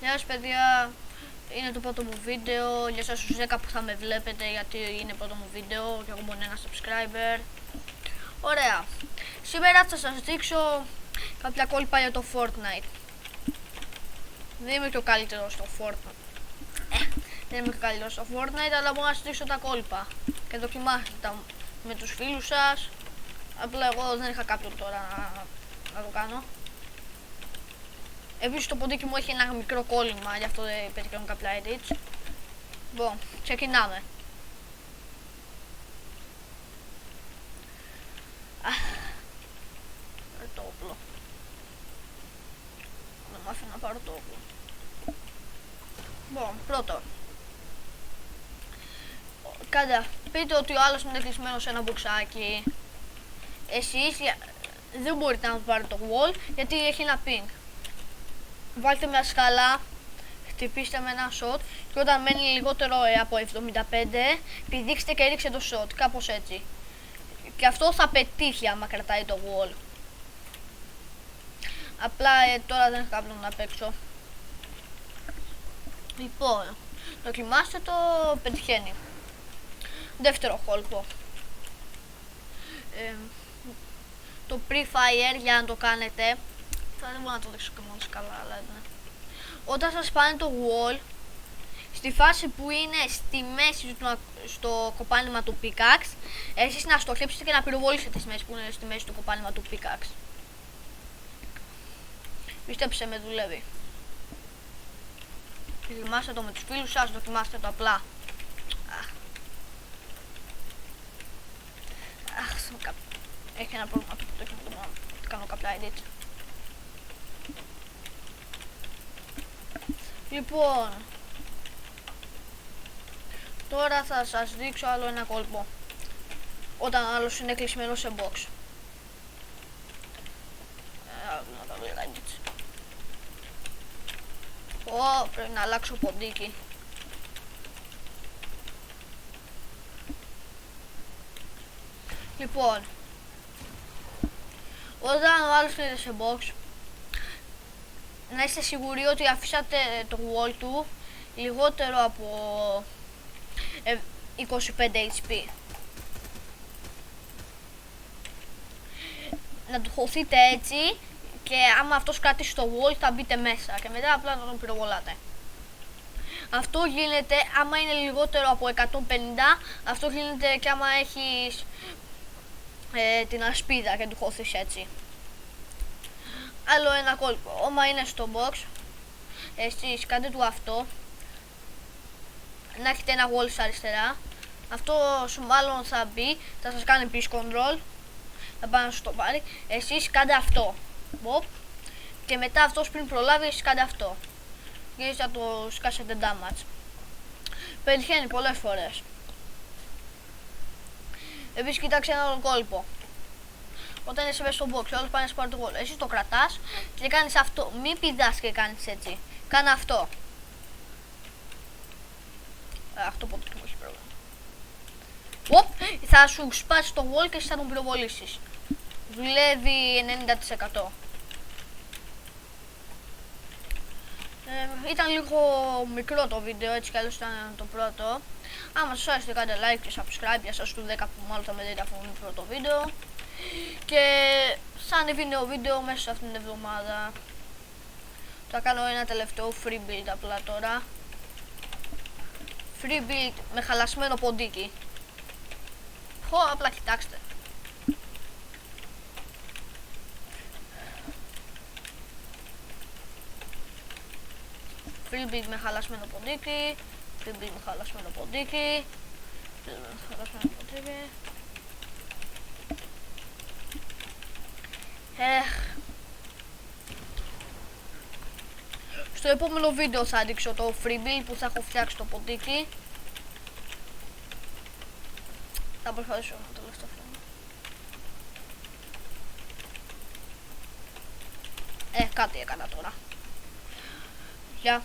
Γεια σας παιδιά, είναι το πρώτο μου βίντεο για σας τους 10 που θα με βλέπετε, γιατί είναι πρώτο μου βίντεο και εγώ μόνο ένα subscriber. Ωραία, σήμερα θα σας δείξω κάποια κόλπα για το Fortnite. Δεν είμαι και ο καλύτερος στο Fortnite. Δεν είμαι και ο καλύτερος στο Fortnite, αλλά μπορώ να σας δείξω τα κόλπα και δοκιμάστε τα με τους φίλους σας. Απλά εγώ δεν είχα κάποιον τώρα να το κάνω. Επίσης το ποντίκι μου έχει ένα μικρό κόλλημα, γι' αυτό δεν πετυχαίνουν κάποια edits. Λοιπόν, ξεκινάμε. Πάρε το όπλο. Δεν μ' άφηνε να πάρω το όπλο. Λοιπόν, πρώτο. Πείτε ότι ο άλλος είναι κλεισμένος σε ένα μποξάκι. Εσείς δεν μπορείτε να πάρετε το wall γιατί έχει ένα ping. Βάλτε μια σκάλα, χτυπήστε με ένα shot και όταν μένει λιγότερο από 75 πηδήξτε και ρίξτε το shot, κάπως έτσι. Και αυτό θα πετύχει άμα κρατάει το wall. Απλά τώρα δεν έχω κάποιον να παίξω. Λοιπόν, δοκιμάστε το, πετυχαίνει. Δεύτερο κόλπο. Το pre-fire για να το κάνετε. Δεν μπορώ να το δείξω και μόνο καλά, αλλά ναι. Όταν σας πάνε το wall, στη φάση που είναι στη μέση στο κοπάνημα του pickaxe, εσείς να στοχεύσετε και να πυροβολήσετε τις μέσεις που είναι στη μέση του κοπάνημα του pickaxe. Πίστεψε με, δουλεύει. Δοκιμάστε το με τους φίλους σας, δοκιμάστε το απλά. Έχει ένα πρόβλημα που το έχει να κάνω κάποια edit. Λοιπόν, τώρα θα σας δείξω άλλο ένα κόλπο. Όταν άλλος είναι κλεισμένο σε box. Να τα βρει έτσι. Πρέπει να αλλάξω ποντίκι. Λοιπόν, όταν ο άλλος είναι σε box, να είστε σίγουροι ότι αφήσατε το wall του λιγότερο από 25 HP. Να του χωθείτε έτσι και άμα αυτός κρατήσει το wall θα μπείτε μέσα και μετά απλά να τον πυροβολάτε. Αυτό γίνεται άμα είναι λιγότερο από 150, αυτό γίνεται και άμα έχεις την ασπίδα και του χωθείς έτσι. Άλλο ένα κόλπο, άμα είναι στο box, εσείς κάντε του αυτό, να έχετε ένα wall στα αριστερά, αυτό μάλλον θα μπει, θα σας κάνει push control, θα πάει να σας το πάρει, εσείς κάντε αυτό, και μετά αυτός πριν προλάβει, εσείς κάντε αυτό, και εσείς θα το σκάσετε damage. Πετυχαίνει πολλές φορές. Επίσης κοιτάξτε ένα άλλο κόλπο. Όταν είσαι μέσα στο box, όλος πάει να σου πάρει το wall. Εσύ το κρατάς και κάνεις αυτό. Μην πηδάς και κάνεις έτσι. Κάνε αυτό. Αυτό ποτέ μου έχει πρόβλημα. Θα σου σπάσει το wall και εσύ θα τον πυροβολήσεις. Δουλεύει 90%. Ήταν λίγο μικρό το βίντεο, έτσι κι αλλιώς ήταν το πρώτο. Άμα σας άρεσε κάντε like και subscribe για σας του 10 που μάλλον θα με δείτε αυτό το πρώτο βίντεο. Και θα ανεβεί νέο βίντεο μέσα σε αυτήν την εβδομάδα. Θα κάνω ένα τελευταίο free build απλά τώρα. Free build με χαλασμένο ποντίκι. Απλά κοιτάξτε. Free build με χαλασμένο ποντίκι. Free build με χαλασμένο ποντίκι. Στο επόμενο βίντεο θα δείξω το free build που θα έχω φτιάξει το ποντίκι. Θα προσπαθήσω να το λέω στο φρόνο. Κάτι έκανα τώρα. Γεια.